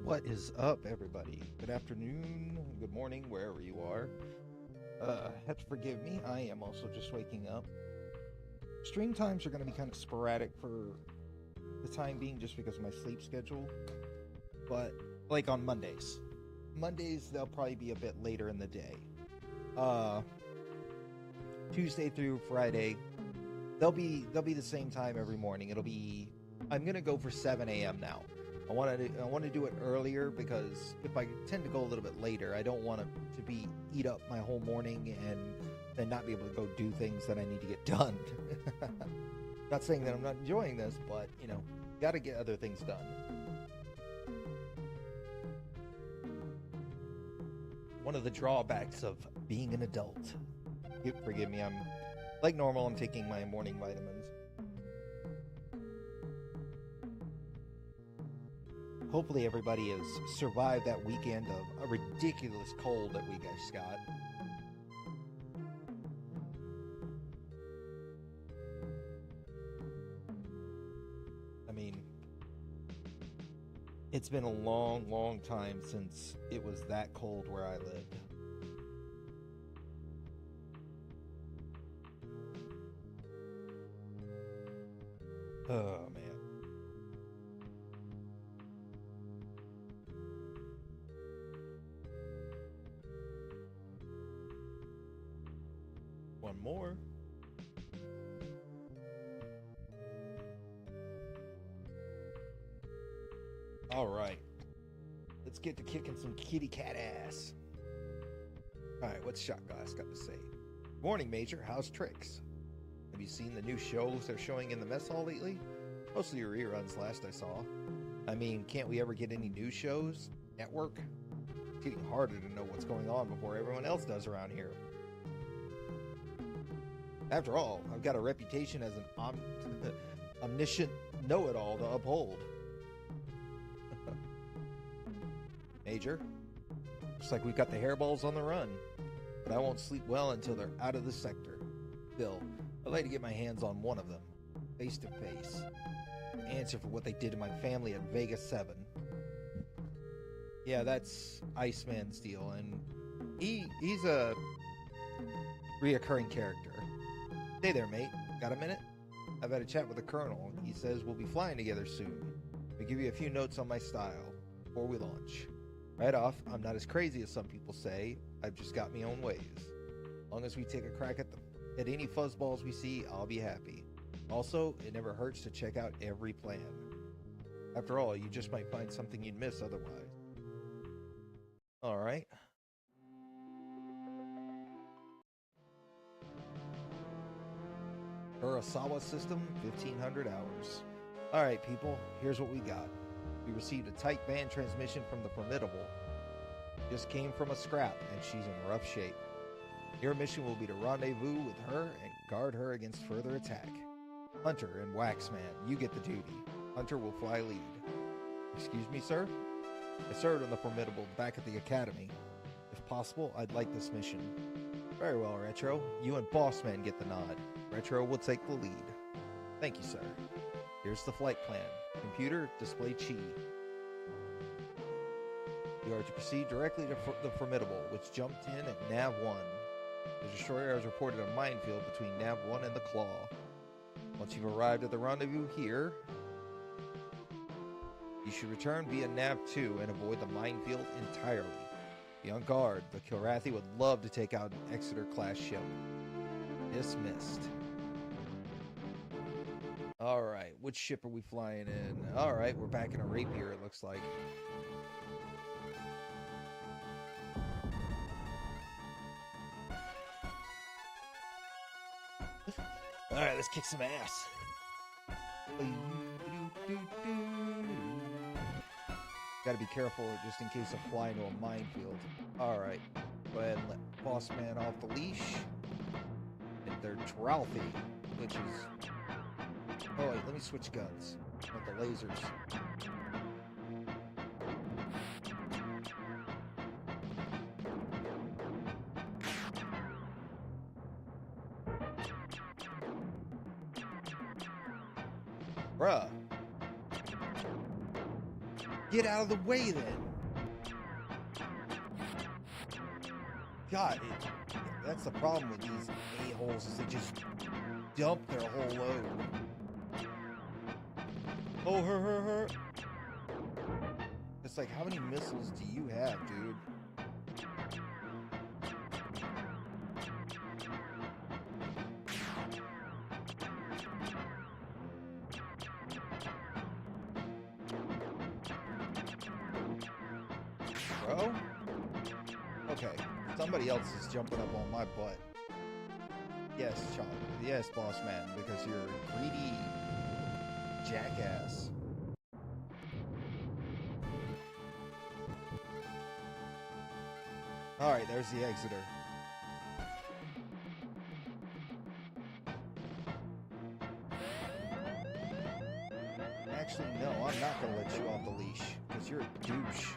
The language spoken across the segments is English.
What is up, everybody? Good afternoon, good morning, wherever you are. Have to forgive me, I am also just waking up. Stream times are going to be kind of sporadic for the time being just because of my sleep schedule. But, like on Mondays. Mondays, they'll probably be a bit later in the day. Tuesday through Friday, they'll be the same time every morning. I'm going to go for 7 a.m. now. I want to do it earlier because if I tend to go a little bit later, I don't want it to eat up my whole morning and then not be able to go do things that I need to get done. Not saying that I'm not enjoying this, but got to get other things done. One of the drawbacks of being an adult. Forgive me, I'm like normal. I'm taking my morning vitamins. Hopefully everybody has survived that weekend of a ridiculous cold that we guys got. I mean, it's been a long, long time since it was that cold where I lived. Oh, man. One more. All right. Let's get to kicking some kitty cat ass. All right, what's Shot Glass got to say? Morning, Major. How's Tricks? Have you seen the new shows they're showing in the mess hall lately? Mostly reruns last I saw. I mean, can't we ever get any new shows? Network? It's getting harder to know what's going on before everyone else does around here. After all, I've got a reputation as an omniscient know-it-all to uphold. Major, looks like we've got the hairballs on the run, but I won't sleep well until they're out of the sector. Still, I'd like to get my hands on one of them, face to face. Answer for what they did to my family at Vegas 7. Yeah, that's Iceman's deal, and he's a reoccurring character. Hey there, mate. Got a minute? I've had a chat with the Colonel. He says we'll be flying together soon. I'll give you a few notes on my style before we launch. Right off, I'm not as crazy as some people say. I've just got my own ways. As long as we take a crack at any fuzzballs we see, I'll be happy. Also, it never hurts to check out every plan. After all, you just might find something you'd miss otherwise. All right. Urasawa system, 1500 hours. Alright, people, here's what we got. We received a tight band transmission from the Formidable. Just came from a scrap, and she's in rough shape. Your mission will be to rendezvous with her and guard her against further attack. Hunter and Waxman, you get the duty. Hunter will fly lead. Excuse me, sir? I served on the Formidable back at the Academy. If possible, I'd like this mission. Very well, Retro. You and Bossman get the nod. Retro will take the lead. Thank you, sir. Here's the flight plan. Computer, display chi. You are to proceed directly to the Formidable, which jumped in at Nav 1. The destroyer has reported a minefield between Nav 1 and the Claw. Once you've arrived at the rendezvous here, you should return via Nav 2 and avoid the minefield entirely. Be on guard. The Kilrathi would love to take out an Exeter-class ship. Dismissed. Alright, which ship are we flying in? Alright, we're back in a Rapier, it looks like. Alright, let's kick some ass. Gotta be careful just in case I fly into a minefield. Alright, go ahead and let Bossman off the leash. And they're Tralfi, which is... Oh wait, let me switch guns. With the lasers. Bruh. Get out of the way then. God, that's the problem with these a-holes is they just dump their whole load. Oh, her. It's like, how many missiles do you have, dude? Bro? Okay, somebody else is jumping up on my butt. Yes, Chop. Yes, boss man, because you're a greedy jackass. Alright, there's the exiter. Actually, no, I'm not gonna let you off the leash, because you're a douche.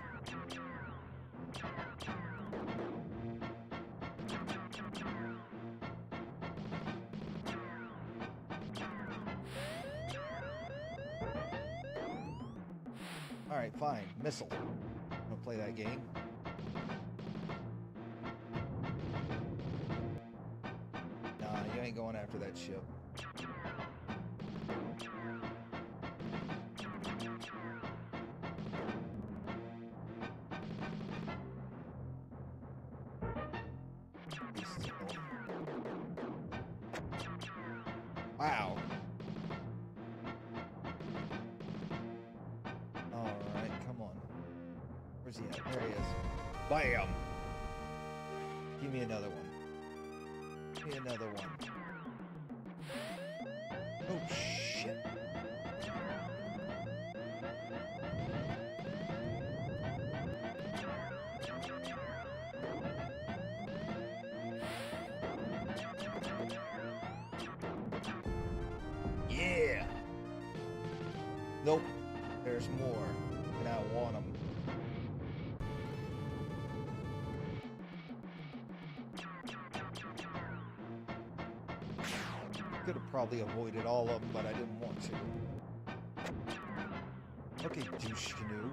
Alright, fine. Missile. I'm gonna play that game. Nah, you ain't going after that ship. Wow. Alright, come on. Where's he at? There he is. Bam! Give me another one. Give me another one. Oh, shit. Yeah! Nope. There's more. And I want them. Could have probably avoided all of them, but I didn't want to. Okay, douche canoe.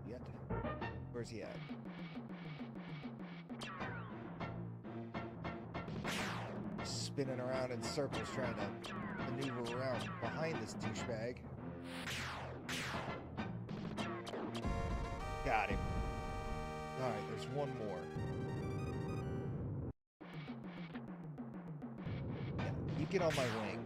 You have to... Where's he at? Spinning around in circles trying to maneuver around behind this douchebag. Got him. Alright, there's one more. Yeah, you get on my wing.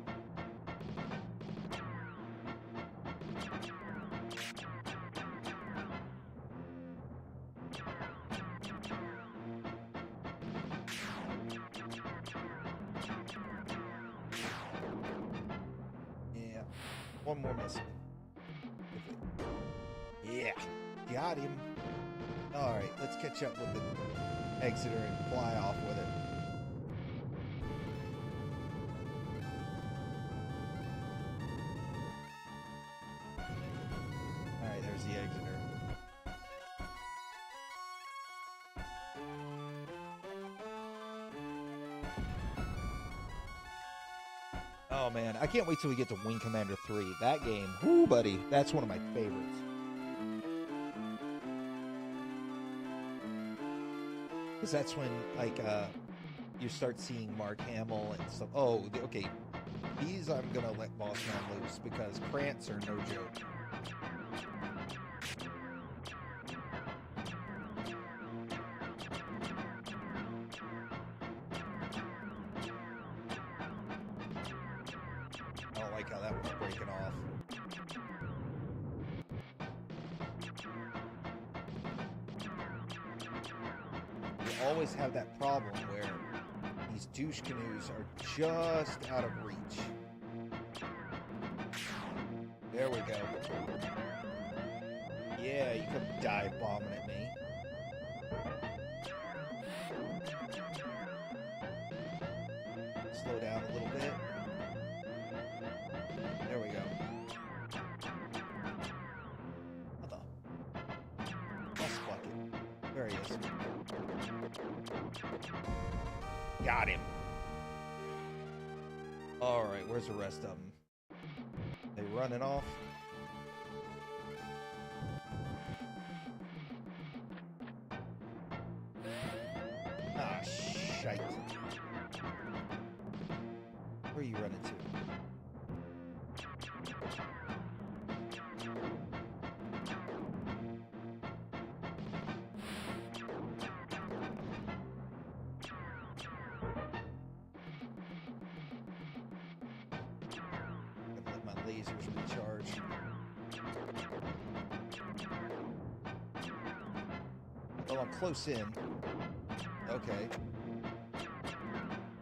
Yeah, one more missile. Yeah. Got him. Alright, let's catch up with the exiter and fly off with it. Alright, there's the exiter. Oh man, I can't wait till we get to Wing Commander 3. That game, whoo buddy, that's one of my favorites. Because that's when, like, you start seeing Mark Hamill and stuff. Oh, okay. These I'm going to let Boss Man loose because Krantz are no joke. I don't like how that was breaking off. Always have that problem where these douche canoes are just out of reach. There we go. Yeah, you could dive bombing at me. Slow down a little bit. There we go. What the? Bus bucket. There he is. Got him. Alright, where's the rest of them? They running off? Ah, shite. Where are you running to? Let my lasers recharge. Well, I'm close in. Okay.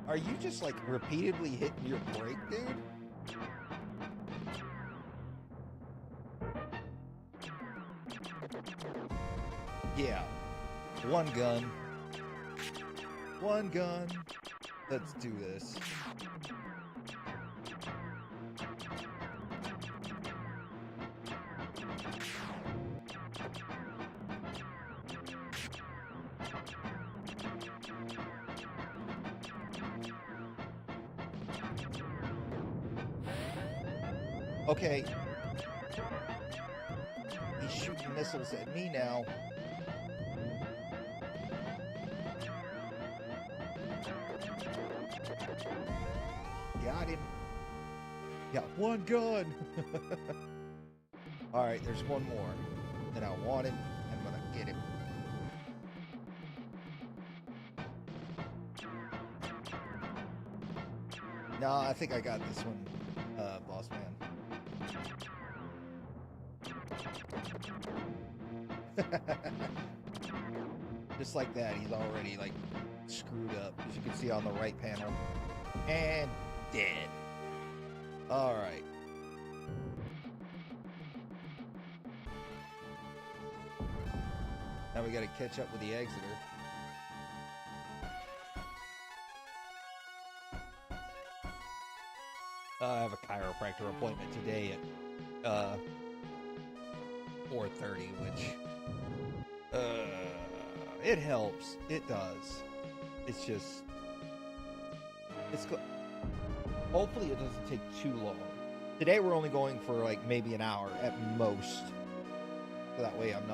Are you just like repeatedly hitting your brake, dude? Yeah. One gun. One gun. Let's do this. Okay. He's shooting missiles at me now. Got him. Got one gun. Alright, there's one more. And I want him. I'm gonna get him. Nah, I think I got this one, boss man. Just like that, he's already like screwed up, as you can see on the right panel. And dead. Alright. Now we gotta catch up with the Exeter. I have a chiropractor appointment today at 4:30, which it helps. It does. It's just hopefully it doesn't take too long. Today we're only going for like maybe an hour at most. So that way I'm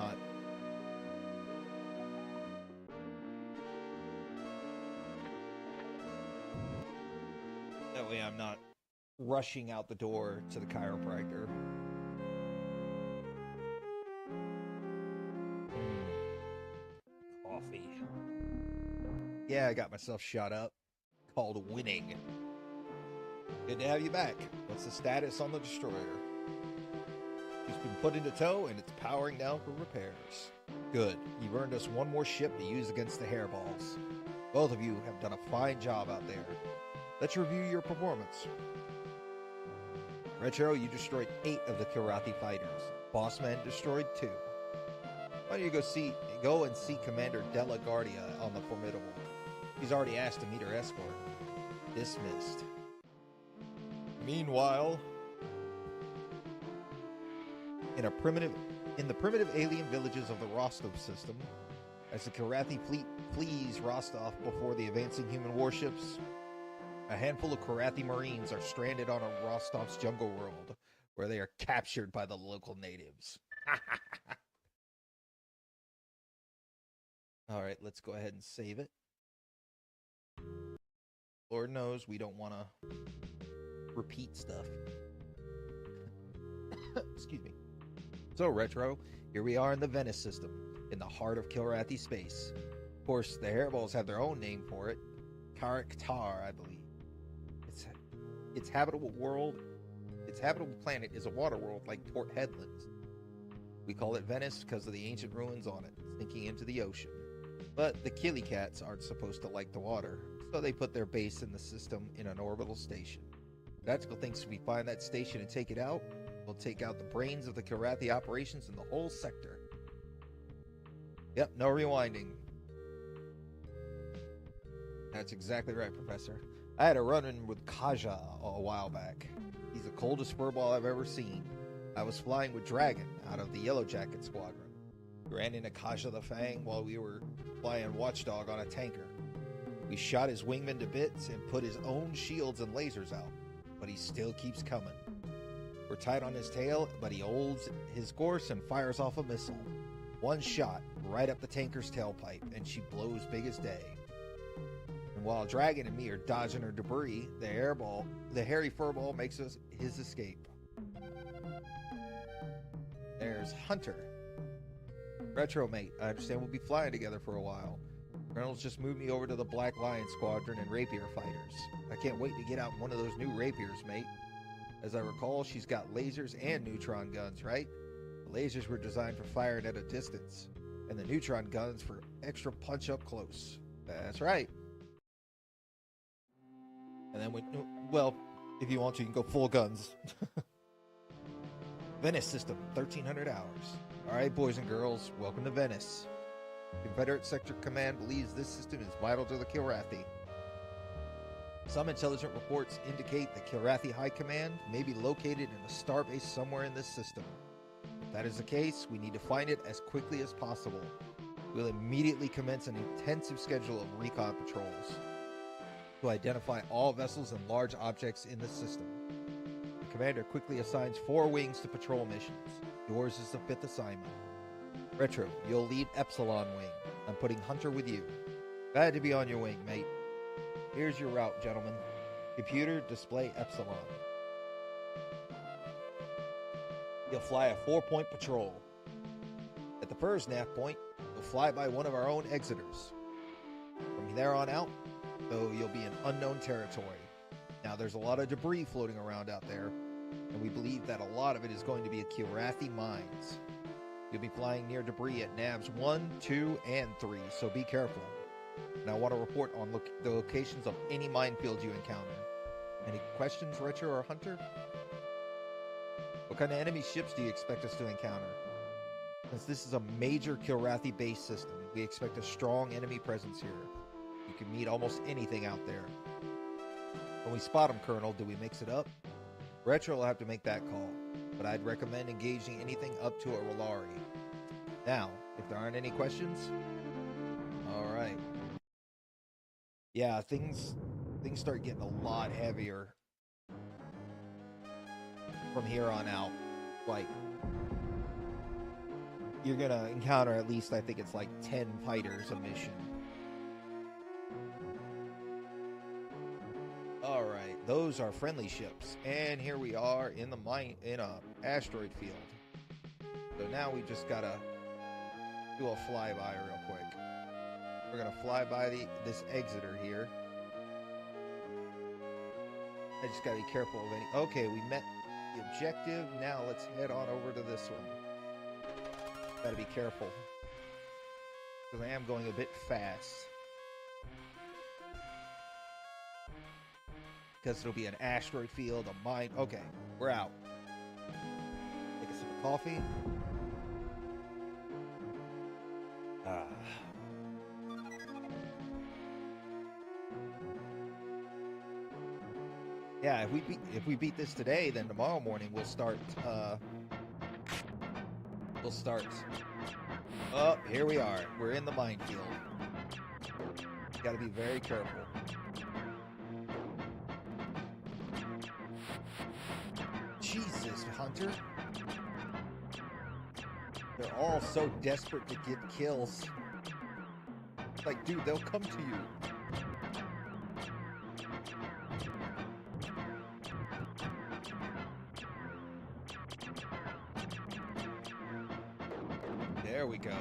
not rushing out the door to the chiropractor. Coffee. Yeah, I got myself shot up. Called winning. Good to have you back. What's the status on the destroyer? It's been put into tow and it's powering down for repairs. Good. You've earned us one more ship to use against the hairballs. Both of you have done a fine job out there. Let's review your performance. Retro, you destroyed 8 of the Kirathi fighters. Bossman destroyed 2. Why don't you go and see Commander Della Guardia on the Formidable. He's already asked to meet her escort. Dismissed. Meanwhile, in the primitive alien villages of the Rostov system, as the Kirathi fleet flees Rostov before the advancing human warships, a handful of Kirathi Marines are stranded on a Rostov's jungle world, where they are captured by the local natives. Alright, let's go ahead and save it. Lord knows we don't want to repeat stuff. Excuse me. So, Retro, here we are in the Venice system, in the heart of Kirathi space. Of course, the hairballs have their own name for it. Karaktar, I believe. Its habitable planet is a water world like Port Headlands. We call it Venice because of the ancient ruins on it, sinking into the ocean. But the Killy Cats aren't supposed to like the water, so they put their base in the system in an orbital station. Tactical thinks if we find that station and take it out, we'll take out the brains of the Kirathi operations in the whole sector. Yep, no rewinding. That's exactly right, Professor. I had a run-in with Kaja a while back. He's the coldest furball I've ever seen. I was flying with Dragon out of the Yellow Jacket Squadron. We ran into Kaja the Fang while we were flying Watchdog on a tanker. We shot his wingman to bits and put his own shields and lasers out, but he still keeps coming. We're tight on his tail, but he holds his course and fires off a missile. One shot right up the tanker's tailpipe, and she blows big as day. And while Dragon and me are dodging her debris, the hairy furball makes his escape. There's Hunter. Retro mate, I understand we'll be flying together for a while. Reynolds just moved me over to the Black Lion Squadron and Rapier Fighters. I can't wait to get out in one of those new Rapiers, mate. As I recall, she's got lasers and neutron guns, right? The lasers were designed for firing at a distance, and the neutron guns for extra punch up close. That's right. And then well, if you want to, you can go full guns. Venice system, 1300 hours. Alright, boys and girls, welcome to Venice. Confederate Sector Command believes this system is vital to the Kilrathi. Some intelligent reports indicate the Kilrathi High Command may be located in a starbase somewhere in this system. If that is the case, we need to find it as quickly as possible. We'll immediately commence an intensive schedule of recon patrols to identify all vessels and large objects in the system. The commander quickly assigns 4 wings to patrol missions. Yours is the 5th assignment. Retro, you'll lead Epsilon Wing. I'm putting Hunter with you. Glad to be on your wing, mate. Here's your route, gentlemen. Computer, display Epsilon. You'll fly a 4-point patrol. At the first nav point, you'll fly by one of our own exiters. From there on out, though, you'll be in unknown territory. Now, there's a lot of debris floating around out there, and we believe that a lot of it is going to be at Kilrathi mines. You'll be flying near debris at navs 1, 2, and 3, so be careful. And I want to report on the locations of any minefields you encounter. Any questions, Retro or Hunter? What kind of enemy ships do you expect us to encounter? Since this is a major Kilrathi base system, we expect a strong enemy presence here. You can meet almost anything out there. When we spot them, Colonel, do we mix it up? Retro will have to make that call, but I'd recommend engaging anything up to a Rolari. Now, if there aren't any questions, alright. Yeah, things start getting a lot heavier from here on out. Like, you're gonna encounter at least, I think it's like 10 fighters a mission. Alright, those are friendly ships. And here we are in a asteroid field. So now we just gotta do a flyby real quick. We're gonna fly by this exiter here. I just gotta be careful of any. Okay, we met the objective. Now let's head on over to this one. Gotta be careful, because I am going a bit fast. Because it'll be an asteroid field, a mine. Okay, we're out. Take a sip of coffee. Yeah, if we beat this today, then tomorrow morning we'll start. Oh, here we are. We're in the minefield. Got to be very careful. Jesus, Hunter. They're all so desperate to get kills. Like, dude, they'll come to you. There we go.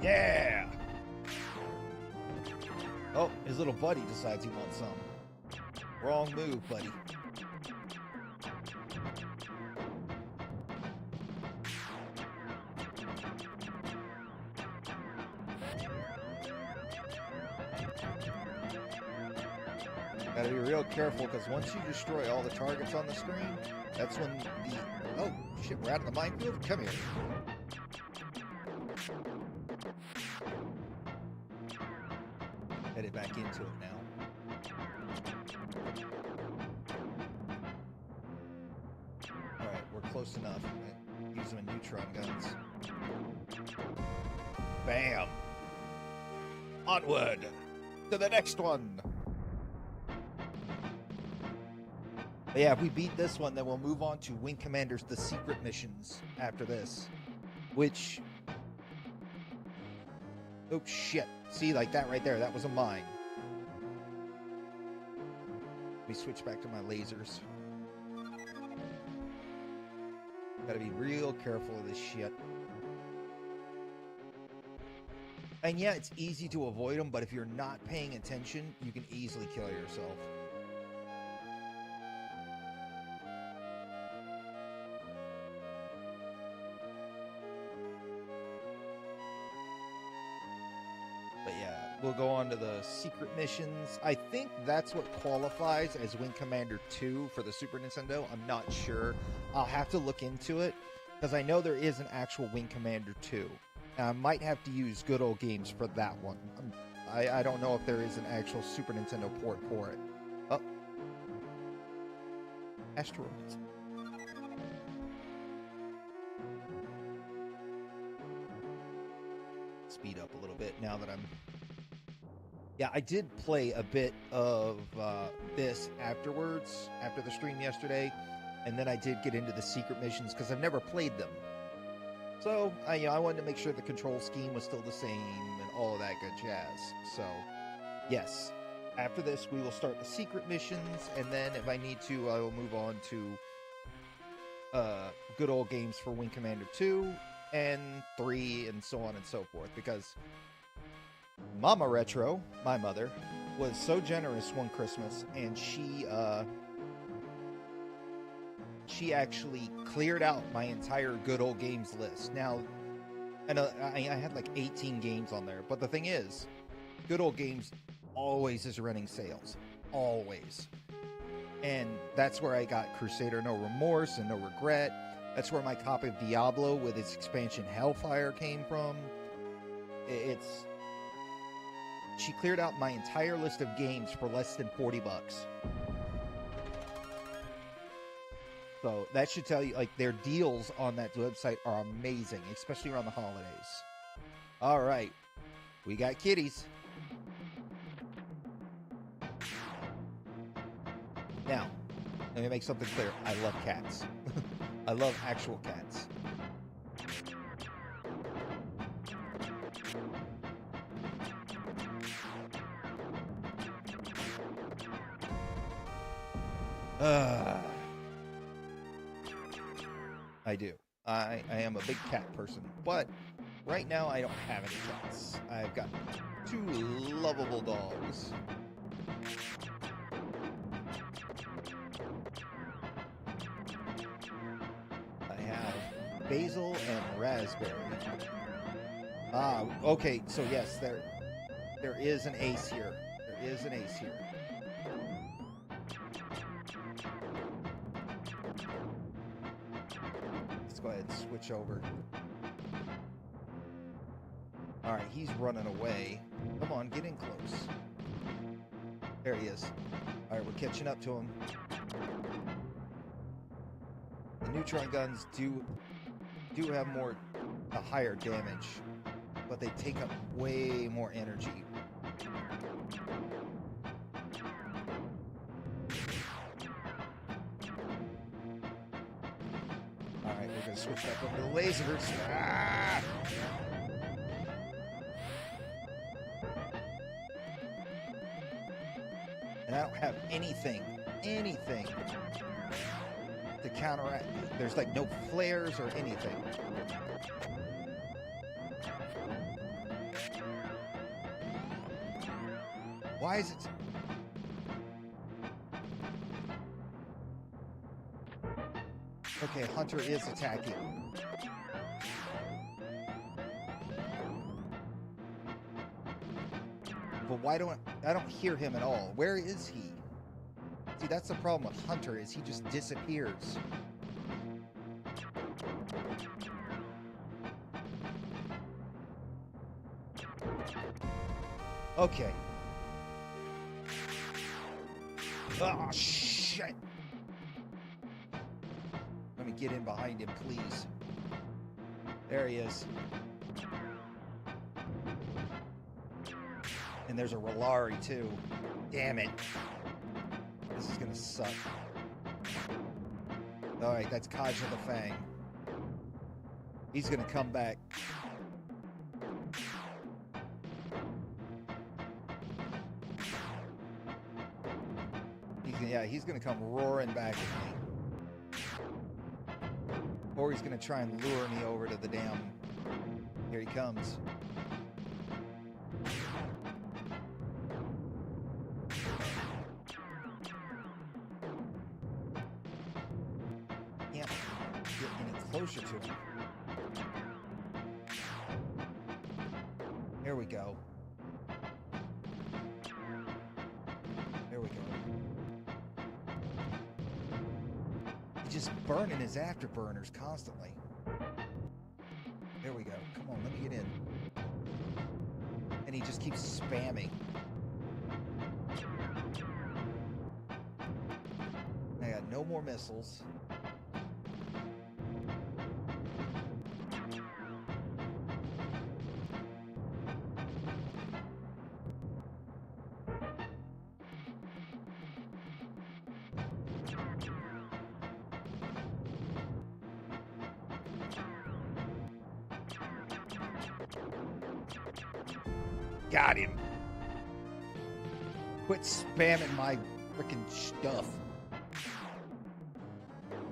Yeah! Oh, his little buddy decides he wants some. Wrong move, buddy. Gotta be real careful, because once you destroy all the targets on the screen, that's when the... Oh, shit, we're out of the minefield? Come here. Headed back into it now. Alright, we're close enough. Use them in neutron guns. Bam! Onward to the next one! But yeah, if we beat this one, then we'll move on to Wing Commander's The Secret Missions after this. Which... oh, shit. See, like that right there, that was a mine. Let me switch back to my lasers. Gotta be real careful of this shit. And yeah, it's easy to avoid them, but if you're not paying attention, you can easily kill yourself. But yeah, we'll go on to the secret missions. I think that's what qualifies as Wing Commander 2 for the Super Nintendo. I'm not sure. I'll have to look into it, because I know there is an actual Wing Commander 2. I might have to use Good Old Games for that one. I don't know if there is an actual Super Nintendo port for it. Oh. Asteroids. Speed up a little bit now that I'm... yeah, I did play a bit of this afterwards, after the stream yesterday, and then I did get into the secret missions, because I've never played them. So, I wanted to make sure the control scheme was still the same and all of that good jazz. So, yes. After this, we will start the secret missions, and then if I need to, I will move on to Good Old Games for Wing Commander 2 and 3 and so on and so forth. Because Mama Retro, my mother, was so generous one Christmas, and she actually cleared out my entire Good Old Games list. Now, and I had like 18 games on there, but the thing is, Good Old Games always is running sales. Always. And that's where I got Crusader No Remorse and No Regret. That's where my copy of Diablo with its expansion Hellfire came from. She cleared out my entire list of games for less than $40. So that should tell you, like, their deals on that website are amazing, especially around the holidays. All right, we got kitties. Now, let me make something clear. I love cats. I love actual cats. I do. I am a big cat person, but right now I don't have any cats. I've got 2 lovable dogs. I have Basil and Raspberry. Okay, so yes, there is an ace here. There is an ace here. Go ahead and switch over. Alright, he's running away. Come on, get in close. There he is. Alright, we're catching up to him. The neutron guns do have a higher damage, but they take up way more energy. Switch back over to the lasers. Ah! And I don't have anything to counteract. There's like no flares or anything. Why is it... okay, Hunter is attacking. But why don't I don't hear him at all? Where is he? See, that's the problem with Hunter, is he just disappears. Okay. Oh, shit. Let me get in behind him, please. There he is. And there's a Rolari too. Damn it. This is gonna suck. Alright, that's Kaja the Fang. He's gonna come back. He's gonna come roaring back at me. Or he's gonna try and lure me over to the damn... Here he comes. Can't get any closer to him. There we go. There we go. He's just burning his afterburners constantly. There we go. Come on, let me get in. And he just keeps spamming. I got no more missiles. Got him. Quit spamming my freaking stuff.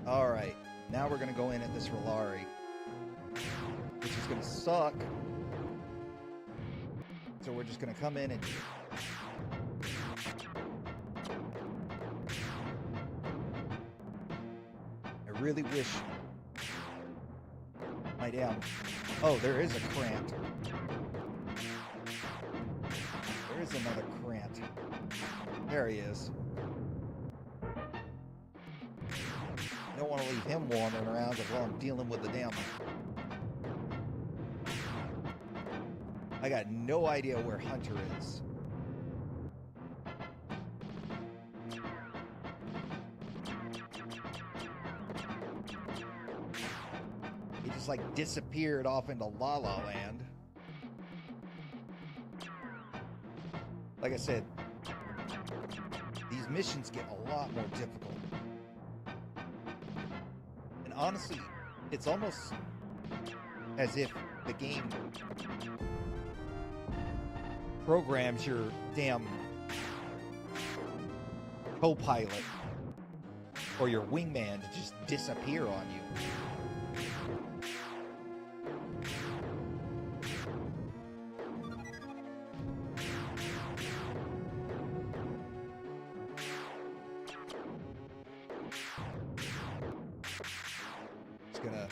Alright, now we're gonna go in at this Rolari, which is gonna suck. So we're just gonna come in and... I really wish... my damn... Oh, there is a Krant. There is another Krant. There he is. Don't want to leave him wandering around while I'm dealing with the damn... I got no idea where Hunter is. He just like disappeared off into La La Land. Like I said, these missions get a lot more difficult. And honestly, it's almost as if the game programs your damn co-pilot or your wingman to just disappear on you. Gonna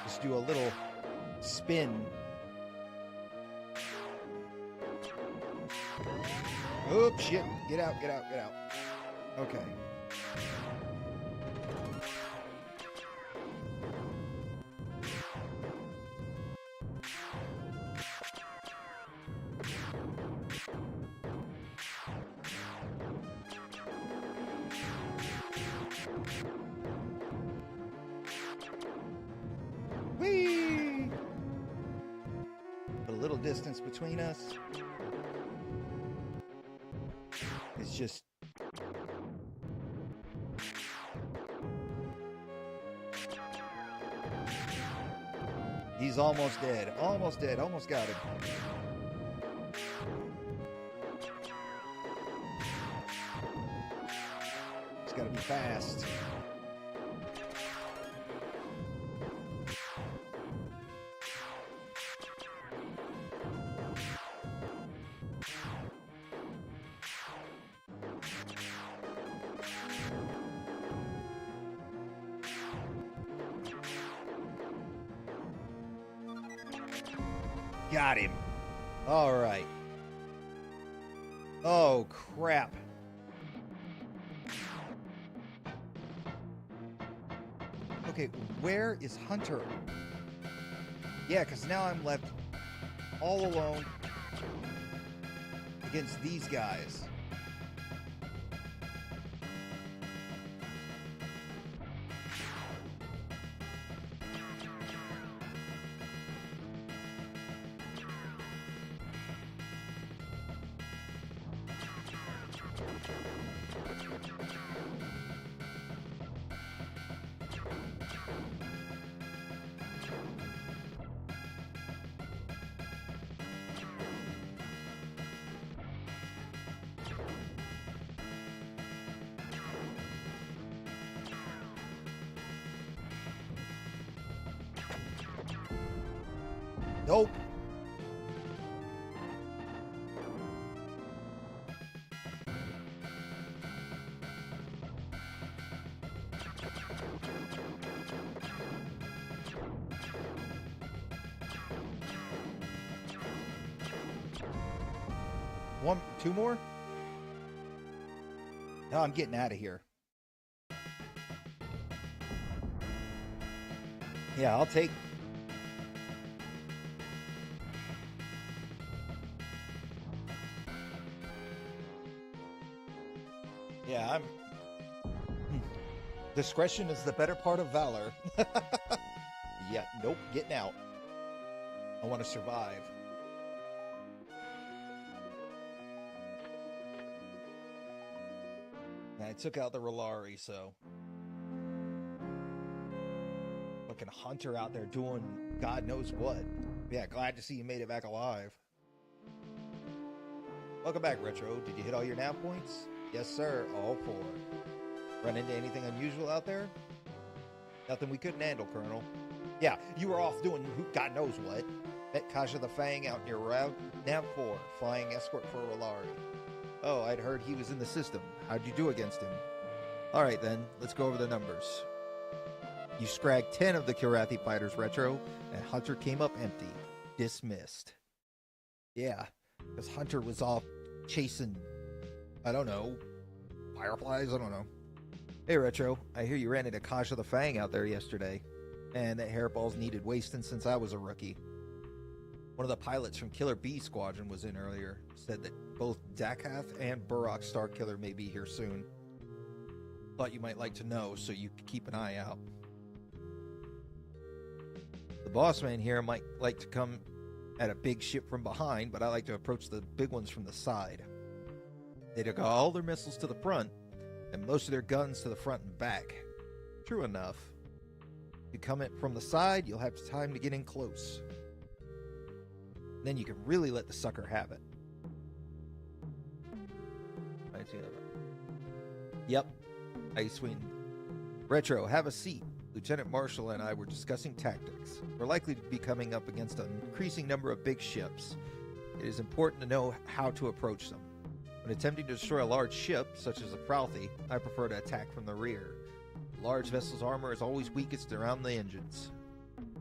just do a little spin. Oops, shit. Get out, get out, get out. Okay. Whee! Put a little distance between us. It's just... He's almost dead. Almost dead. Almost got him. It's gotta be fast. Got him. All right. Oh, crap. Okay, where is Hunter? Yeah, because now I'm left all alone against these guys. Nope. Two more? No, I'm getting out of here. Yeah, I'll take... Yeah, I'm... Discretion is the better part of valor. Yeah, nope, getting out. I want to survive. I took out the Rolari, so... Fucking Hunter out there doing God knows what. Yeah, glad to see you made it back alive. Welcome back, Retro. Did you hit all your nav points? Yes, sir. All 4. Run into anything unusual out there? Nothing we couldn't handle, Colonel. Yeah, you were off doing God knows what. Met Kasha the Fang out near Nav 4, flying escort for Rolari. Oh, I'd heard he was in the system. How'd you do against him? Alright then, let's go over the numbers. You scragged 10 of the Kirathi fighters, Retro, and Hunter came up empty. Dismissed. Yeah, because Hunter was off chasing, I don't know, fireflies? I don't know. Hey, Retro, I hear you ran into Kasha the Fang out there yesterday, and that hairballs needed wasting since I was a rookie. One of the pilots from Killer B Squadron was in earlier, said that both Dakath and Burok Starkiller may be here soon. Thought you might like to know, so you could keep an eye out. The boss man here might like to come at a big ship from behind, but I like to approach the big ones from the side. They took all their missiles to the front, and most of their guns to the front and back. True enough. If you come in from the side, you'll have time to get in close. Then you can really let the sucker have it. Yep, Icewind. Retro, have a seat. Lieutenant Marshall and I were discussing tactics. We're likely to be coming up against an increasing number of big ships. It is important to know how to approach them. When attempting to destroy a large ship, such as a Fralthy, I prefer to attack from the rear. A large vessel's armor is always weakest around the engines.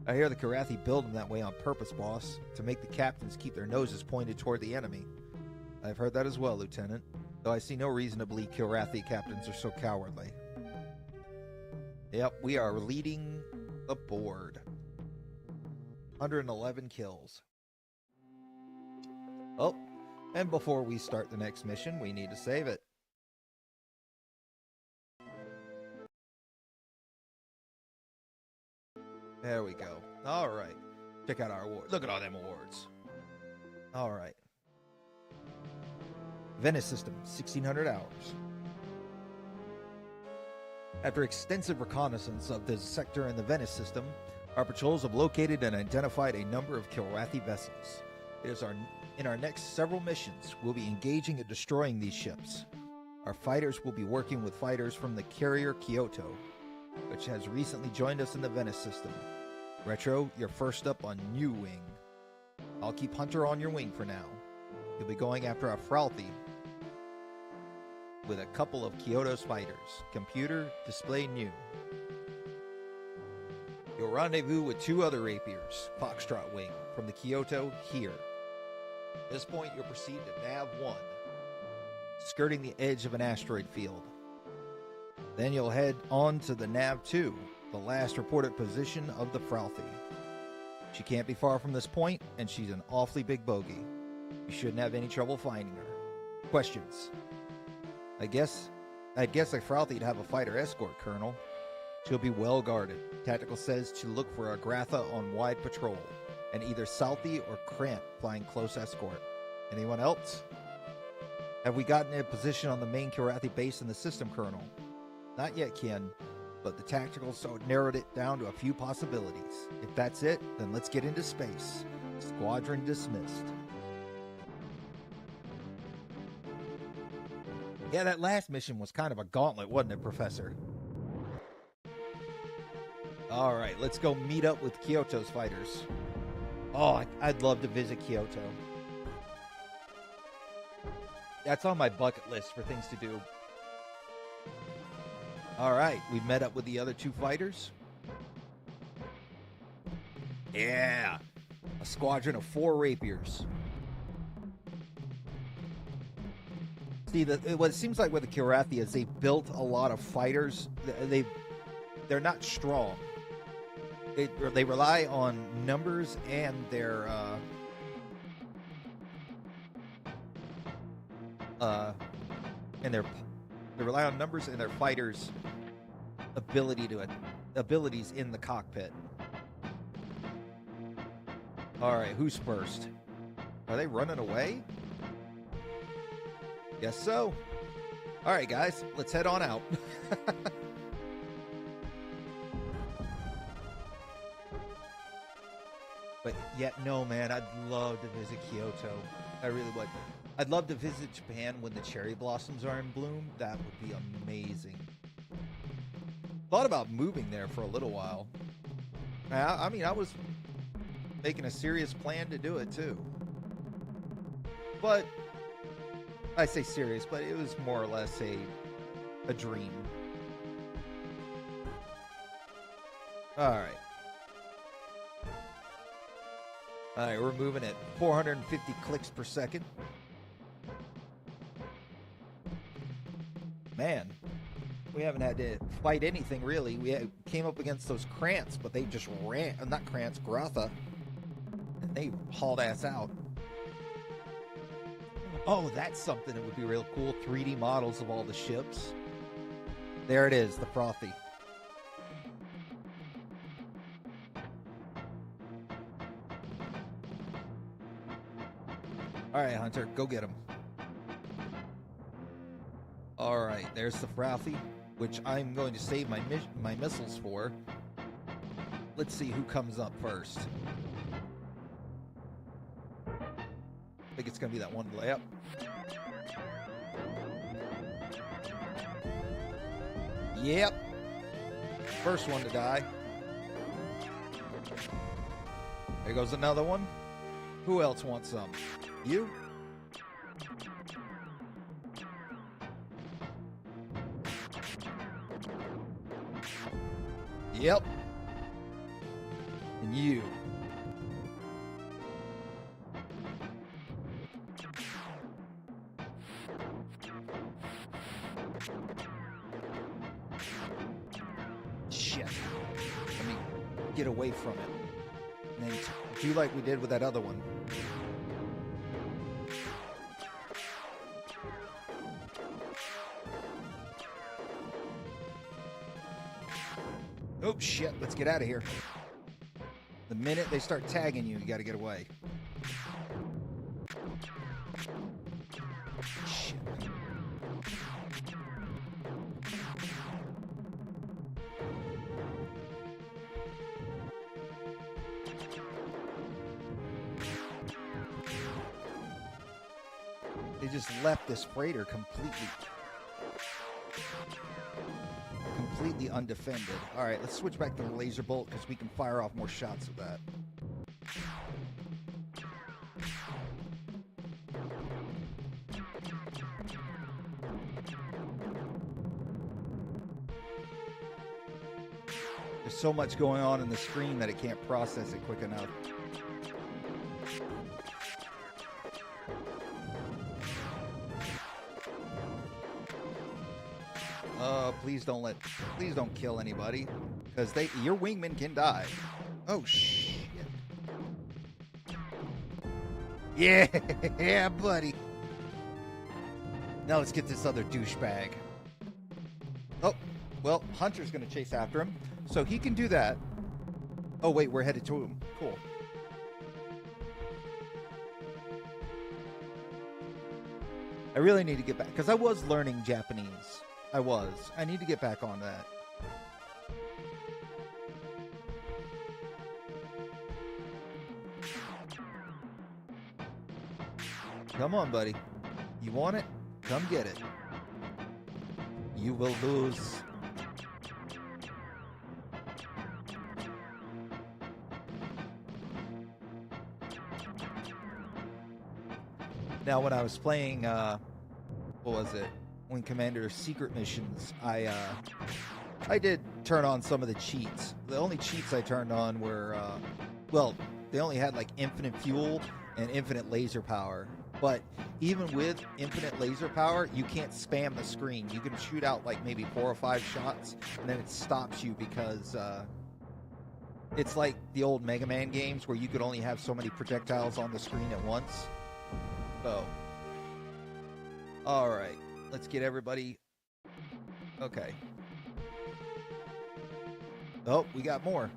I hear the Kirathi build them that way on purpose, boss, to make the captains keep their noses pointed toward the enemy. I've heard that as well, Lieutenant, though I see no reason to believe Kirathi captains are so cowardly. Yep, we are leading the board. 111 kills. Oh, and before we start the next mission, we need to save it. There we go. All right. Check out our awards. Look at all them awards. All right. Venice system, 1,600 hours. After extensive reconnaissance of the sector and the Venice system, our patrols have located and identified a number of Kirathi vessels. It is in our next several missions, we'll be engaging and destroying these ships. Our fighters will be working with fighters from the carrier Kyoto, which has recently joined us in the Venice system. Retro, you're first up on New Wing. I'll keep Hunter on your wing for now. You'll be going after a Fralthy with a couple of Kyoto's fighters. Computer, display new. You'll rendezvous with 2 other Rapiers, Foxtrot Wing, from the Kyoto here. At this point, you'll proceed to Nav 1, skirting the edge of an asteroid field. Then you'll head on to the Nav 2, the last reported position of the Fralthy. She can't be far from this point, and she's an awfully big bogey. You shouldn't have any trouble finding her. Questions? I guess a Fralthy'd have a fighter escort, Colonel. She'll be well guarded. Tactical says to look for a Gratha on wide patrol, and either Southie or Cramp flying close escort. Anyone else? Have we gotten a position on the main Kirathi base in the system, Colonel? Not yet, Ken, but the tactical so narrowed it down to a few possibilities. If that's it, then let's get into space. Squadron dismissed. Yeah, that last mission was kind of a gauntlet, wasn't it, Professor? Alright, let's go meet up with Kyoto's fighters. Oh, I'd love to visit Kyoto. That's on my bucket list for things to do. All right, we met up with the other two fighters. Yeah, a squadron of 4 rapiers. See, what it seems like with the Kirathi is they built a lot of fighters. They're not strong. They rely on numbers and their they rely on numbers and their fighters' abilities in the cockpit. All right, who's first? Are they running away? Guess so. All right, guys, let's head on out. But yet, no, man, I'd love to visit Kyoto. I really would. I'd love to visit Japan when the cherry blossoms are in bloom. That would be amazing. Thought about moving there for a little while. I mean, I was making a serious plan to do it too. But I say serious, but it was more or less a dream. All right. All right, we're moving at 450 clicks per second. Man, we haven't had to fight anything really. We came up against those Krants, but they just ran. Not Krants, Grotha. And they hauled ass out. Oh, that's something that would be real cool. 3D models of all the ships. There it is, the Frothy. All right, Hunter, go get him. All right, there's the Frothy, which I'm going to save my missiles for. Let's see who comes up first. I think it's going to be that one layup. Yep. First one to die. There goes another one. Who else wants some? You? Yep. And you. Shit. Let me get away from it. And then do like we did with that other one. Oh, shit. Let's get out of here. The minute they start tagging you, you got to get away. Shit. They just left this freighter completely undefended. All right, let's switch back to the laser bolt because we can fire off more shots of that. There's so much going on in the screen that it can't process it quick enough. Please don't kill anybody, because your wingman can die. Oh shit! Yeah, buddy. Now let's get this other douchebag. Oh, well, Hunter's gonna chase after him, so he can do that. Oh wait, we're headed to him. Cool. I really need to get back, because I was learning Japanese. I need to get back on that. Come on, buddy. You want it? Come get it. You will lose. Now, when I was playing, what was it? Wing Commander Secret Missions, I did turn on some of the cheats. The only cheats I turned on were, well, they only had like infinite fuel and infinite laser power. But even with infinite laser power, you can't spam the screen. You can shoot out like maybe 4 or 5 shots, and then it stops you because it's like the old Mega Man games where you could only have so many projectiles on the screen at once. So, all right, let's get everybody. Okay. Oh, we got more.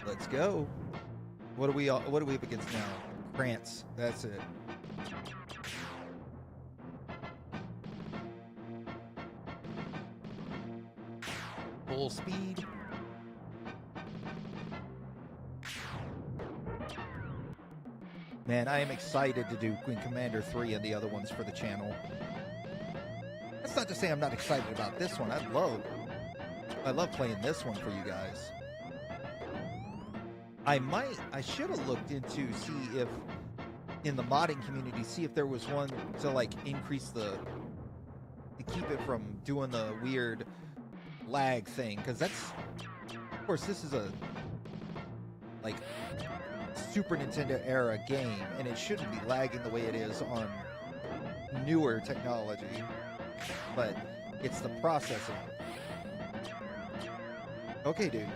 Let's go. What are we up against now? Krantz. That's it. Full speed. Man, I am excited to do Wing Commander 3 and the other ones for the channel. That's not to say I'm not excited about this one. I love playing this one for you guys. I should have looked into see if in the modding community, see if there was one to like increase to keep it from doing the weird lag thing, because that's, of course, this is a like Super Nintendo era game, and it shouldn't be lagging the way it is on newer technology, but it's the processing. Okay, dude.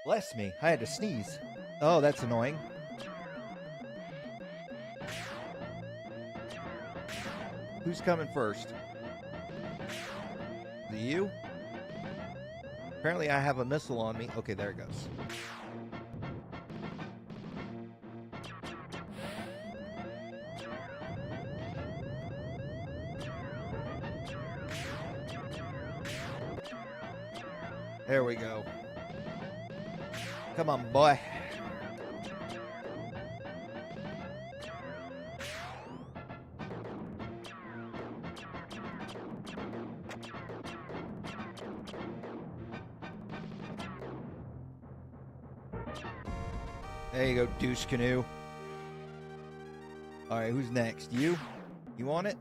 Bless me, I had to sneeze. Oh, that's annoying. Who's coming first? Is it you? Apparently I have a missile on me. Okay, there it goes. There we go. Come on, boy. There you go, douche canoe. All right, who's next? You? You on it?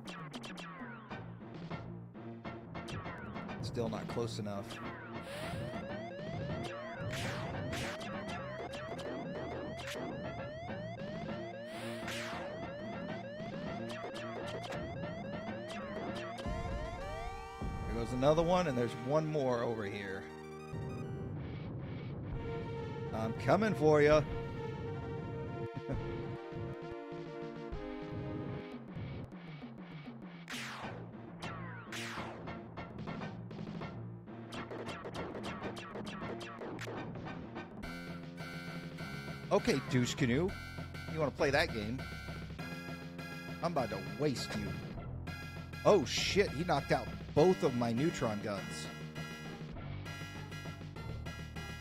Still not close enough. There goes another one, and there's one more over here. I'm coming for you. Okay, douche canoe. You want to play that game? I'm about to waste you. Oh shit, he knocked out both of my neutron guns.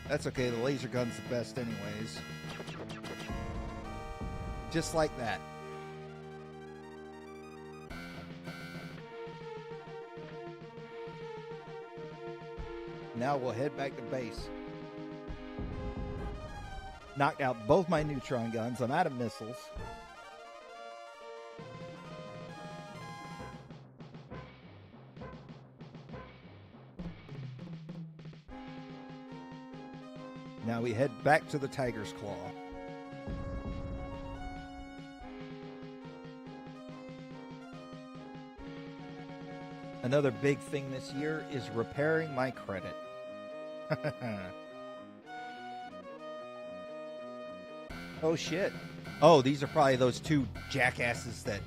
That's okay, the laser gun's the best anyways. Just like that. Now we'll head back to base. Knocked out both my neutron guns. I'm out of missiles. Now we head back to the Tiger's Claw. Another big thing this year is repairing my credit. Oh shit. Oh, these are probably those two jackasses that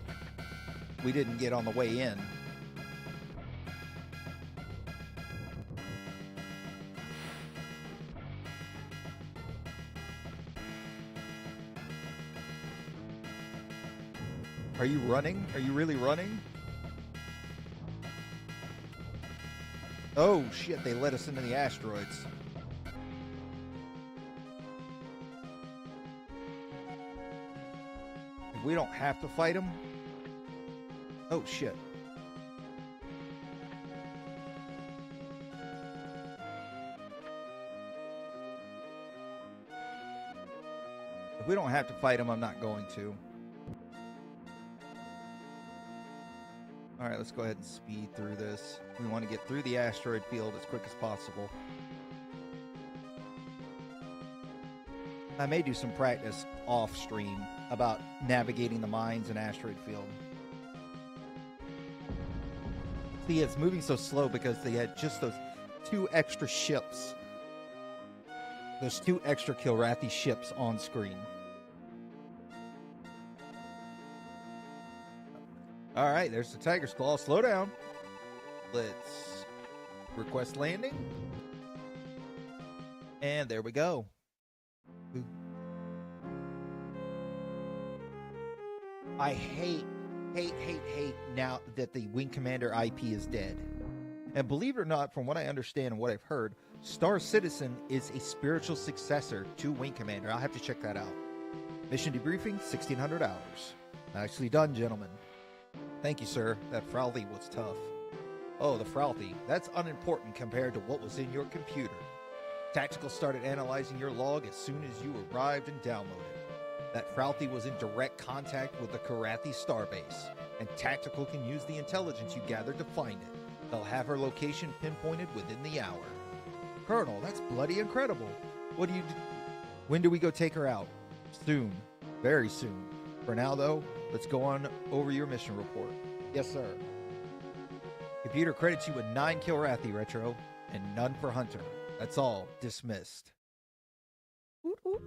we didn't get on the way in. Are you running? Are you really running? Oh shit, they let us into the asteroids. We don't have to fight them. Oh shit. we don't have to fight them, I'm not going to. Alright, let's go ahead and speed through this. We want to get through the asteroid field as quick as possible. I may do some practice off stream about navigating the mines and asteroid field. See, it's moving so slow because they had just those 2 extra ships. Those 2 extra Kilrathi ships on screen. Alright, there's the Tiger's Claw. Slow down. Let's request landing. And there we go. I hate now that the Wing Commander IP is dead. And believe it or not, from what I understand and what I've heard, Star Citizen is a spiritual successor to Wing Commander. I'll have to check that out. Mission debriefing, 1,600 hours. Nicely done, gentlemen. Thank you, sir. That Fralthy was tough. Oh, the Fralthy. That's unimportant compared to what was in your computer. Tactical started analyzing your log as soon as you arrived and downloaded. That Fralthy was in direct contact with the Kilrathi starbase, and Tactical can use the intelligence you gathered to find it. They'll have her location pinpointed within the hour. Colonel, that's bloody incredible. When do we go take her out? Soon. Very soon. For now, though, let's go on over your mission report. Yes, sir. Computer credits you with 9 Kilrathi, Retro, and none for Hunter. That's all. Dismissed. Oot, oot.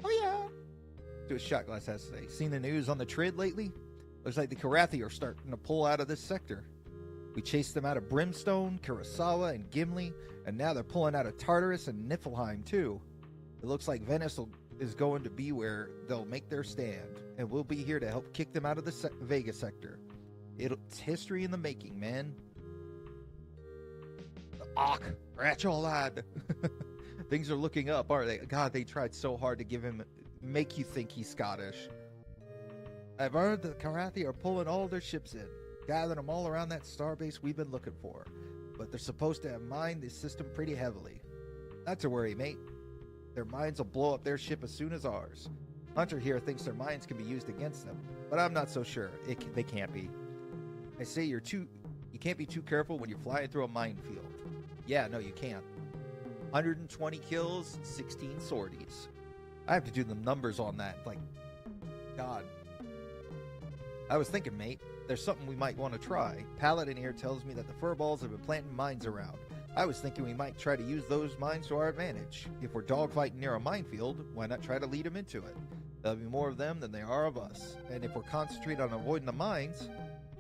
Oh, yeah. To a shot glass has to say. Seen the news on the Trid lately? Looks like the Kilrathi are starting to pull out of this sector. We chased them out of Brimstone, Kurosawa, and Gimli, and now they're pulling out of Tartarus and Niflheim, too. It looks like Venice is going to be where they'll make their stand, and we'll be here to help kick them out of the Vega sector. It's history in the making, man. Ach, Rachel lad. Things are looking up, aren't they? God, they tried so hard to make you think he's Scottish. I've heard the Kilrathi are pulling all their ships in, gathering them all around that starbase we've been looking for. But they're supposed to have mined this system pretty heavily. Not to worry, mate. Their mines will blow up their ship as soon as ours. Hunter here thinks their mines can be used against them, but I'm not so sure. They can't be. I say you can't be too careful when you're flying through a minefield. Yeah, no, you can't. 120 kills, 16 sorties. I have to do the numbers on that. Like, God. I was thinking, mate, there's something we might want to try. Paladin here tells me that the furballs have been planting mines around. I was thinking we might try to use those mines to our advantage. If we're dogfighting near a minefield, why not try to lead them into it? There'll be more of them than there are of us. And if we're concentrated on avoiding the mines,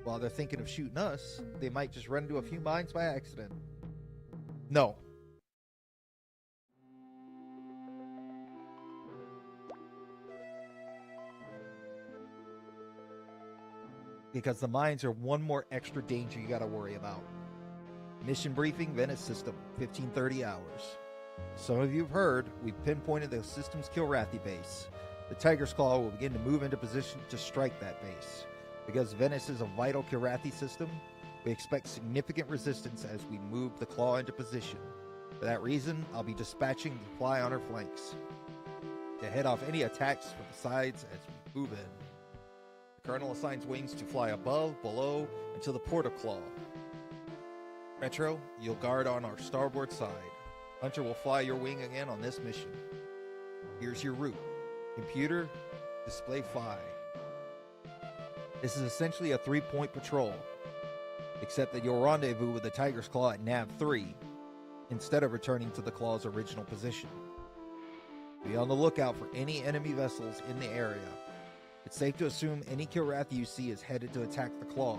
while they're thinking of shooting us, they might just run into a few mines by accident. No. Because the mines are one more extra danger you gotta worry about. Mission briefing, Venice system, 1530 hours. Some of you have heard, we've pinpointed the system's Kilrathi base. The Tiger's Claw will begin to move into position to strike that base. Because Venice is a vital Kilrathi system, we expect significant resistance as we move the Claw into position. For that reason, I'll be dispatching the Fly on her flanks to head off any attacks from the sides as we move in. The Colonel assigns wings to fly above, below, and to the port of Claw. Retro, you'll guard on our starboard side. Hunter will fly your wing again on this mission. Here's your route. Computer, display Phi. This is essentially a 3-point patrol, except that you'll rendezvous with the Tiger's Claw at Nav 3, instead of returning to the Claw's original position. Be on the lookout for any enemy vessels in the area. It's safe to assume any Kilrathi you see is headed to attack the Claw,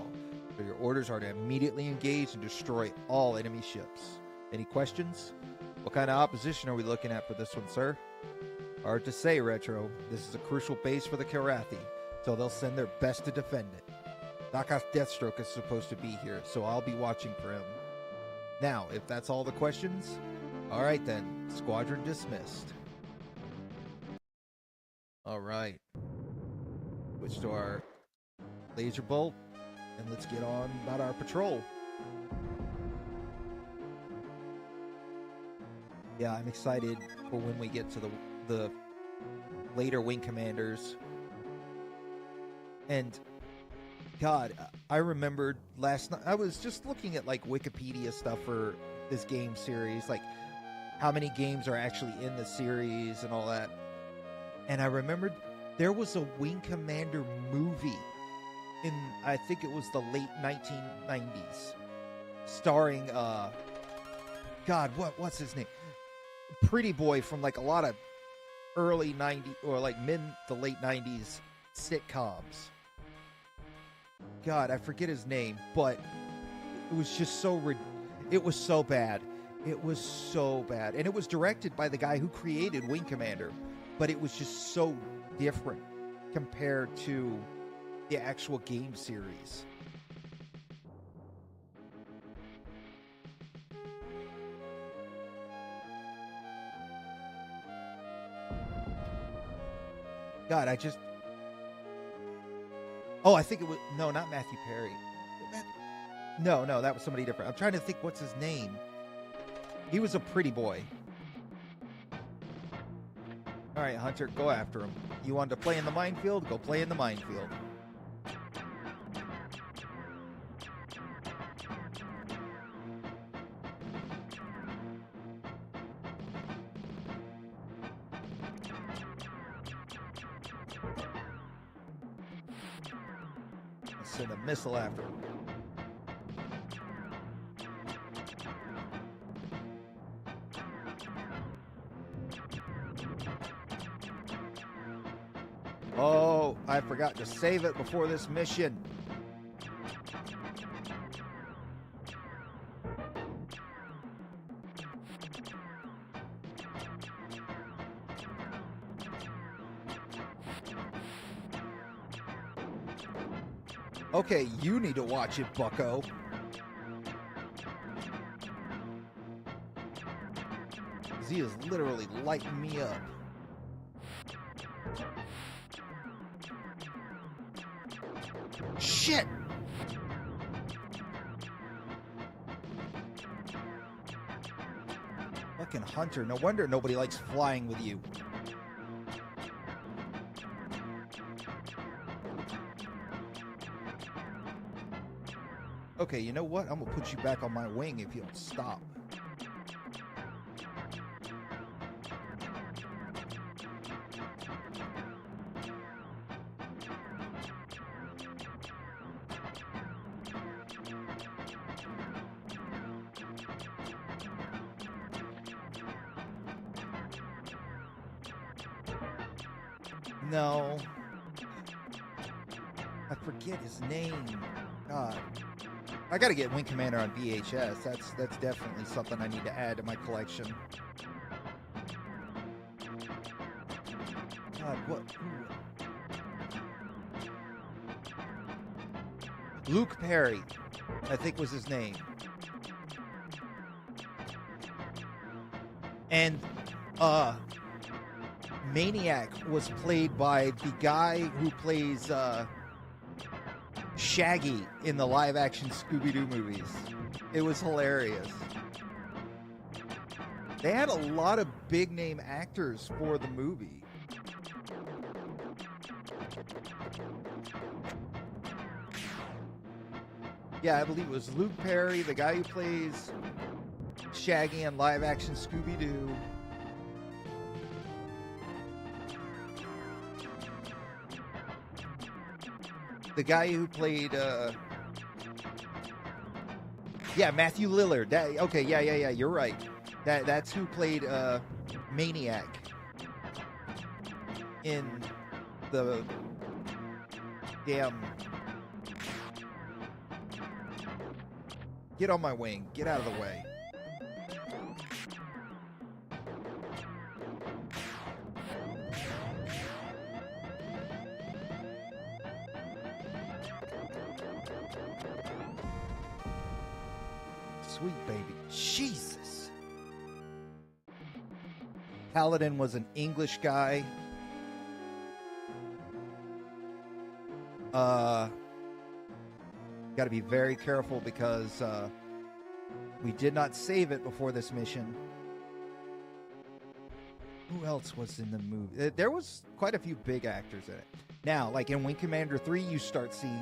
so your orders are to immediately engage and destroy all enemy ships. Any questions? What kind of opposition are we looking at for this one, sir? Hard to say, Retro. This is a crucial base for the Kilrathi, so they'll send their best to defend it. Daka's Deathstroke is supposed to be here, so I'll be watching for him. Now, if that's all the questions, alright then, squadron dismissed. Alright. Switch to our laser bolt, and let's get on about our patrol. Yeah, I'm excited for when we get to the later Wing Commanders. And God, I remembered last night, I was just looking at like Wikipedia stuff for this game series, like how many games are actually in the series and all that. And I remembered there was a Wing Commander movie in, I think it was the late 1990s, starring, God, what's his name? Pretty boy from like a lot of early 90s or like mid to late 90s sitcoms. God, I forget his name, but it was just it was so bad. It was so bad. And it was directed by the guy who created Wing Commander, but it was just so different compared to the actual game series. God, I think it was, no, not Matthew Perry. No, that was somebody different. I'm trying to think what's his name. He was a pretty boy. All right, Hunter, go after him. You wanted to play in the minefield? Go play in the minefield. Send a missile after him. Oh, I forgot to save it before this mission. Okay, you need to watch it, bucko. He is literally lighting me up. Shit! Fucking Hunter, no wonder nobody likes flying with you. Okay, you know what? I'm gonna put you back on my wing if you don't stop. No. I forget his name. God. I gotta get Wing Commander on VHS. That's definitely something I need to add to my collection. God, what? Luke Perry, I think was his name. And, Maniac was played by the guy who plays, Shaggy in the live-action Scooby-Doo movies. It was hilarious. They had a lot of big-name actors for the movie. Yeah, I believe it was Luke Perry, the guy who plays Shaggy in live-action Scooby-Doo. The guy who played, Matthew Lillard. Yeah, you're right. That's who played, Maniac in the damn... Get on my wing. Get out of the way. Sweet baby. Jesus. Paladin was an English guy. Got to be very careful because we did not save it before this mission. Who else was in the movie? There was quite a few big actors in it. Now, like in Wing Commander 3, you start seeing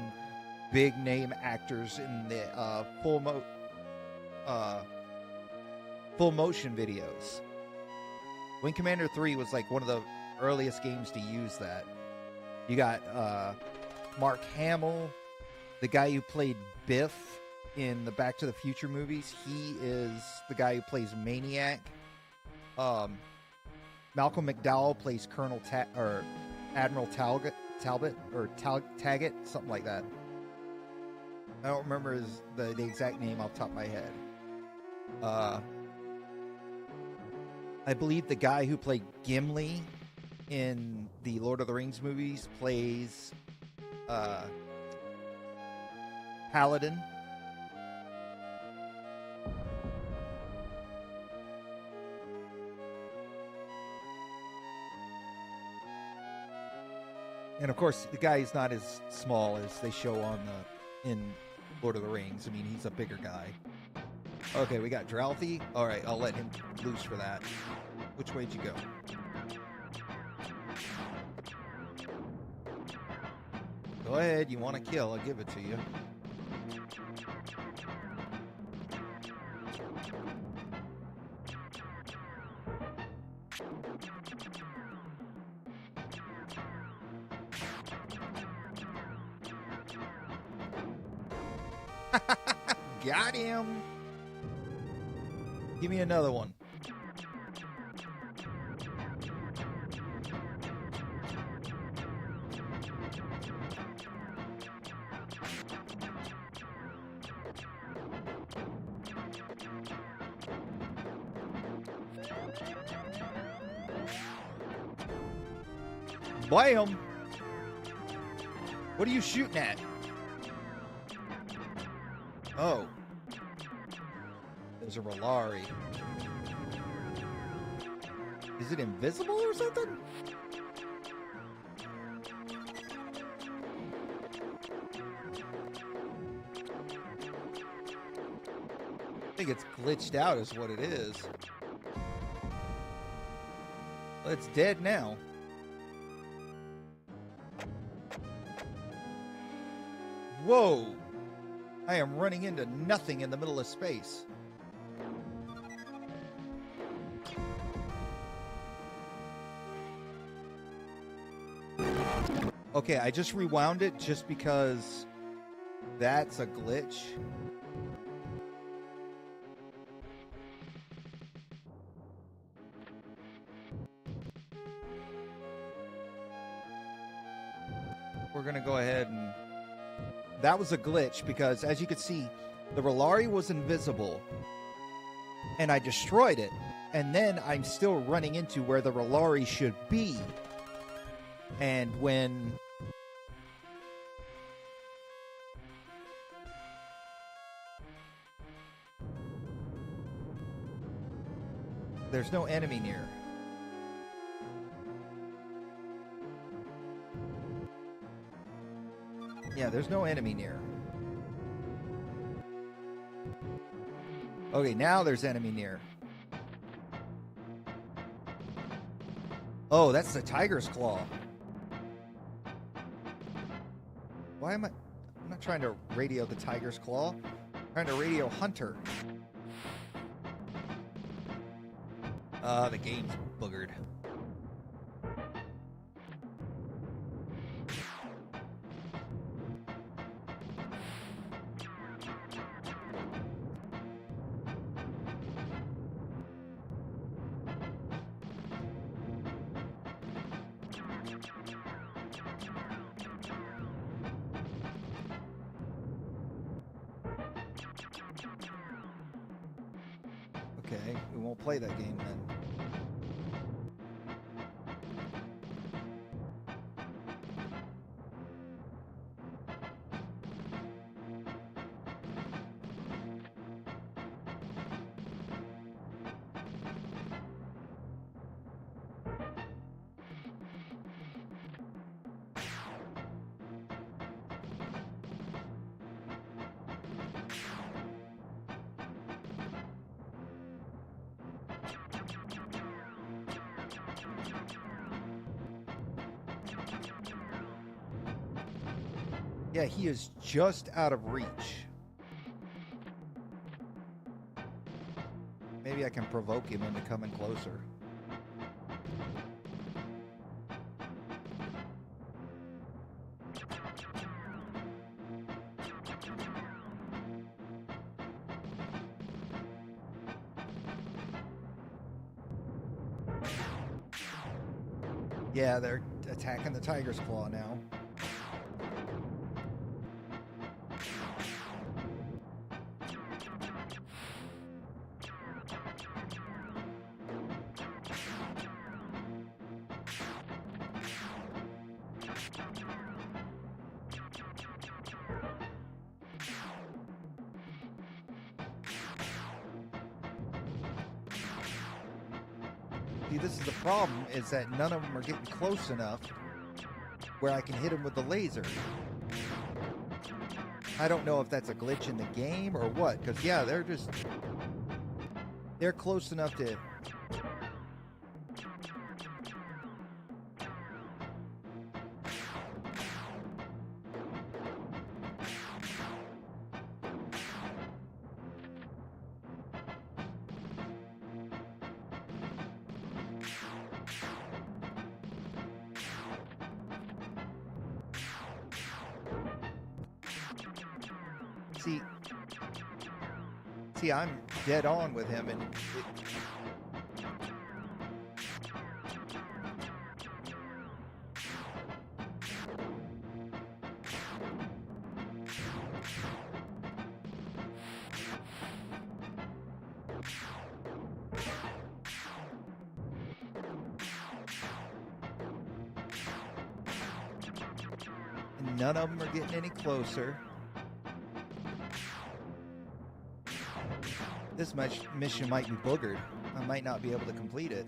big name actors in the full motion videos. Wing Commander 3 was like one of the earliest games to use that. You got Mark Hamill, the guy who played Biff in the Back to the Future movies. He is the guy who plays Maniac. Malcolm McDowell plays Admiral Taggett, something like that. I don't remember the exact name off the top of my head. I believe the guy who played Gimli in the Lord of the Rings movies plays Paladin. And of course, the guy is not as small as they show in Lord of the Rings. I mean, he's a bigger guy. Okay, we got Drouthy. All right, I'll let him loose for that. Which way did you go? Go ahead. You want to kill? I'll give it to you. Got him. Give me another one. Blam! What are you shooting at? Oh. There's a Rolari. Is it invisible or something? I think it's glitched out is what it is. Well, it's dead now. Whoa! I am running into nothing in the middle of space. Okay, I just rewound it just because that's a glitch. We're going to go ahead and... That was a glitch because, as you can see, the Rolari was invisible. And I destroyed it. And then I'm still running into where the Rolari should be. And when... There's no enemy near. Yeah, there's no enemy near. Okay, now there's enemy near. Oh, that's the tiger's claw. Why am I... I'm not trying to radio the tiger's claw. I'm trying to radio Hunter. The game's boogered. Okay, we won't play that game then. Yeah, he is just out of reach. Maybe I can provoke him into coming closer. Yeah, they're attacking the tiger's claw now. See, this is the problem, is that none of them are getting close enough where I can hit them with the laser. I don't know if that's a glitch in the game or what, because yeah, they're close enough to... See, I'm dead on with him, and none of them are getting any closer. This mission might be boogered. I might not be able to complete it.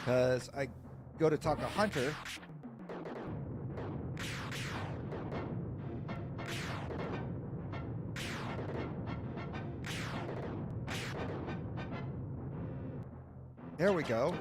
Because I go to talk to Hunter. There we go.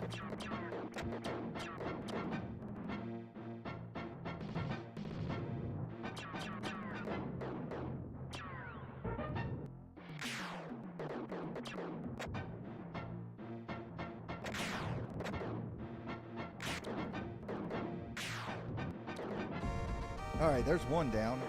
All right, there's one down.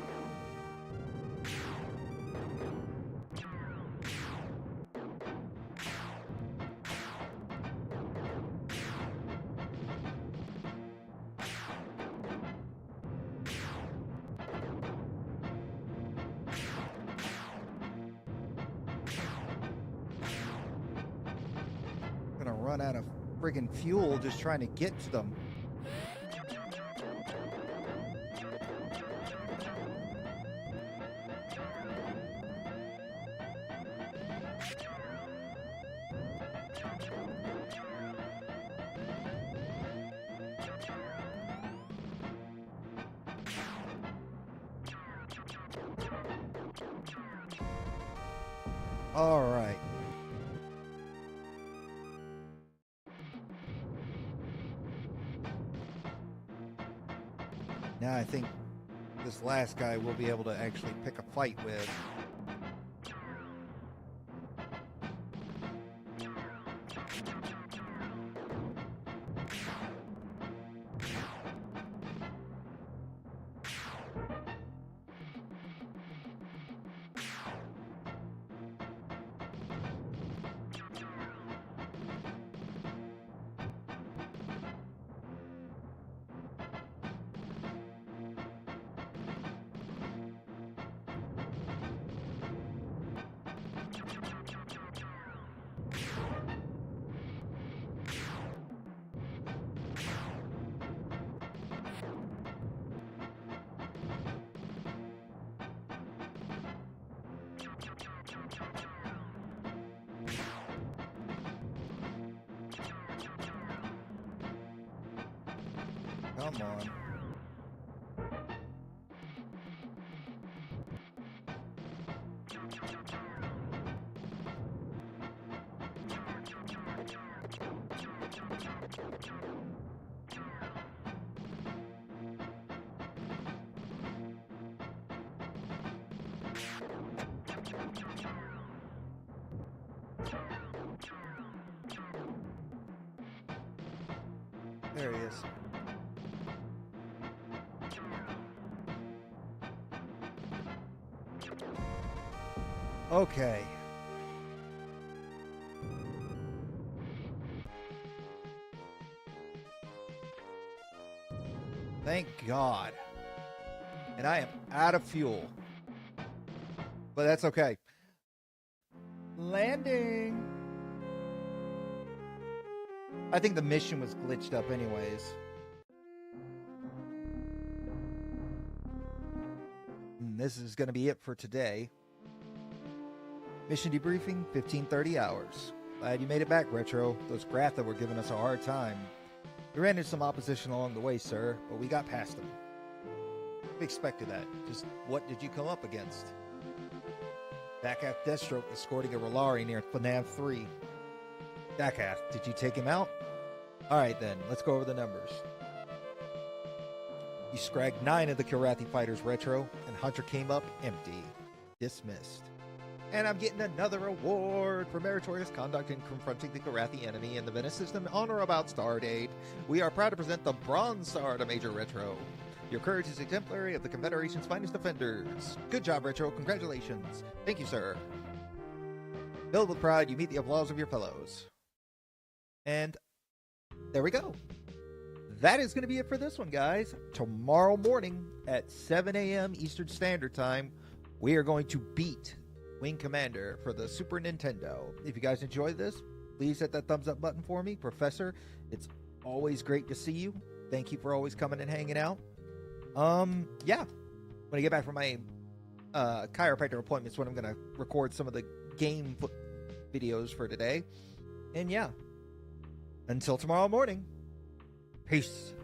I'm gonna run out of friggin' fuel just trying to get to them. All right. Now I think this last guy we'll be able to actually pick a fight with. Come on. There he is. Okay. Thank God. And I am out of fuel. But that's okay. Landing. I think the mission was glitched up anyways. And this is going to be it for today. Mission debriefing, 15:30 hours. Glad you made it back, Retro. Those Gratha were giving us a hard time. We ran into some opposition along the way, sir, but we got past them. We expected that. Just what did you come up against? Dakath Deathstroke escorting a Rolari near FNAF 3. Dakath, did you take him out? Alright then, let's go over the numbers. You scragged 9 of the Kirathi fighters, Retro, and Hunter came up empty. Dismissed. And I'm getting another award for meritorious conduct in confronting the Kirathi enemy in the Venice system on or about Stardate. We are proud to present the Bronze Star to Major Retro. Your courage is exemplary of the Confederation's finest defenders. Good job, Retro. Congratulations. Thank you, sir. Filled with pride, you meet the applause of your fellows. And there we go. That is going to be it for this one, guys. Tomorrow morning at 7 a.m. Eastern Standard Time, we are going to beat Wing Commander for the Super Nintendo. If you guys enjoyed this, please hit that thumbs up button for me. Professor, it's always great to see you. Thank you for always coming and hanging out. Yeah. When I get back from my chiropractor appointments, when I'm going to record some of the game videos for today. And yeah, until tomorrow morning, peace.